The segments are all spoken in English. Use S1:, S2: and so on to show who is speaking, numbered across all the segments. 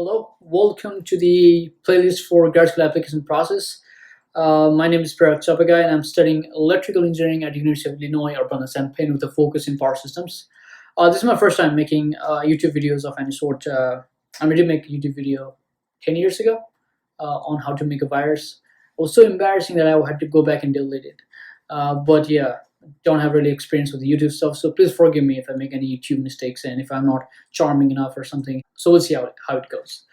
S1: Hello, welcome to the playlist for grad school application process. My name is Parag Chapagai and I'm studying electrical engineering at University of Illinois Urbana-Champaign with a focus in power systems. This is my first time making YouTube videos of any sort. I did make a YouTube video 10 years ago on how to make a virus. It was so embarrassing that I had to go back and delete it. But yeah, don't have really experience with YouTube stuff, so please forgive me if I make any YouTube mistakes and if I'm not charming enough or something. So we'll see how it goes.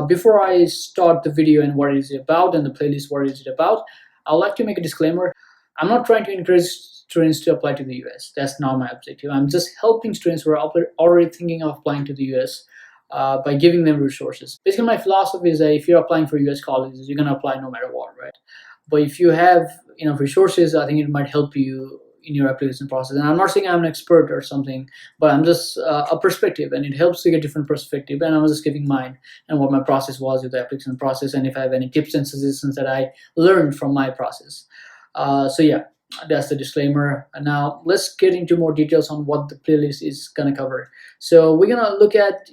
S1: Before I start the video and what is it about and the playlist what is it about, I'd like to make a disclaimer. I'm not trying to encourage students to apply to the US. That's not my objective. I'm just helping students who are already thinking of applying to the US by giving them resources. Basically, my philosophy is that if you're applying for US colleges, you're going to apply no matter what, right? But if you have enough resources, I think it might help you in your application process. And I'm not saying I'm an expert or something, but I'm just a perspective, and it helps to get different perspective. And I was just giving mine and what my process was with the application process, and if I have any tips and suggestions that I learned from my process. So yeah, that's the disclaimer. And now let's get into more details on what the playlist is gonna cover. So we're gonna look at,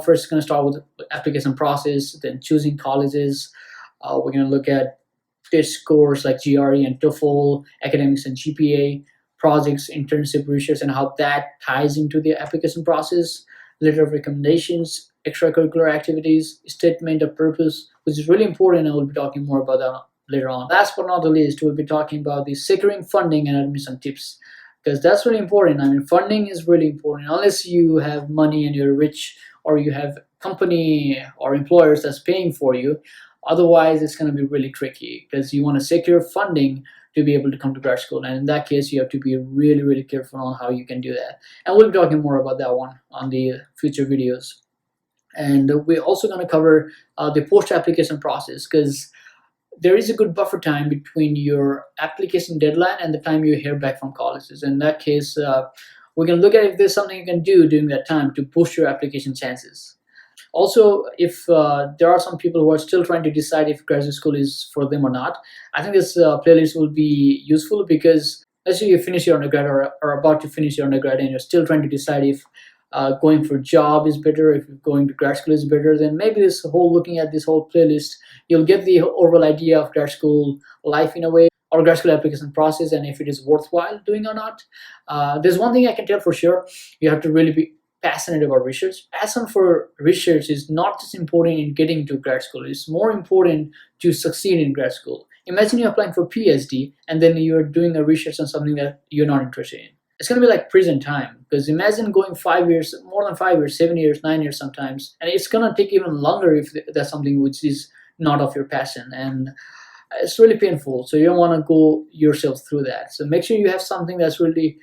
S1: first gonna start with the application process, then choosing colleges. We're gonna look at test scores like GRE and TOEFL, academics and GPA, projects, internship, research, and how that ties into the application process, letter of recommendations, extracurricular activities, statement of purpose, which is really important, and we'll be talking more about that later on. Last but not the least, we'll be talking about the securing funding and admission tips, because that's really important. I mean, funding is really important. Unless you have money and you're rich, or you have company or employers that's paying for you, otherwise it's going to be really tricky, because you want to secure funding to be able to come to grad school, and in that case you have to be really careful on how you can do that, and we'll be talking more about that one on the future videos. And we're also going to cover the post-application process, because there is a good buffer time between your application deadline and the time you hear back from colleges. In that case, we can look at if there's something you can do during that time to boost your application chances. Also, if there are some people who are still trying to decide if graduate school is for them or not, I think this playlist will be useful, because let's say you finish your undergrad or are about to finish your undergrad and you're still trying to decide if going for job is better, if going to grad school is better, then maybe looking at this whole playlist, you'll get the overall idea of grad school life in a way, or grad school application process, and if it is worthwhile doing or not. There's one thing I can tell for sure: you have to really be passionate about research. Passion for research is not just important in getting to grad school, it's more important to succeed in grad school. Imagine you're applying for PhD and then you're doing a research on something that you're not interested in. It's going to be like prison time, because imagine going 5 years, more than 5 years, 7 years, 9 years sometimes, and it's going to take even longer if that's something which is not of your passion, and it's really painful. So you don't want to go yourself through that. So make sure you have something that's really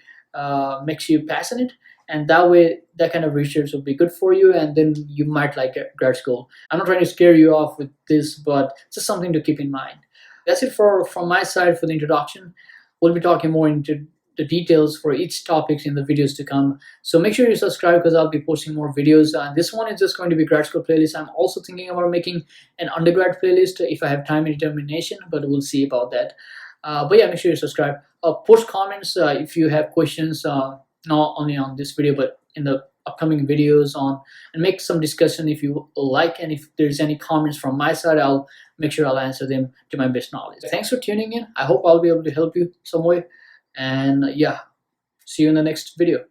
S1: makes you passionate, and that way that kind of research will be good for you, and then you might like grad school. I'm not trying to scare you off with this, but just something to keep in mind. That's it from my side for the introduction. We'll be talking more into the details for each topic in the videos to come. So make sure you subscribe, because I'll be posting more videos. This one is just going to be grad school playlist. I'm also thinking about making an undergrad playlist if I have time and determination, but we'll see about that. But yeah, make sure you subscribe. Post comments if you have questions, not only on this video but in the upcoming videos on, and make some discussion if you like, and if there's any comments from my side, I'll make sure I'll answer them to my best knowledge. Thanks for tuning in. I hope I'll be able to help you some way, and yeah, see you in the next video.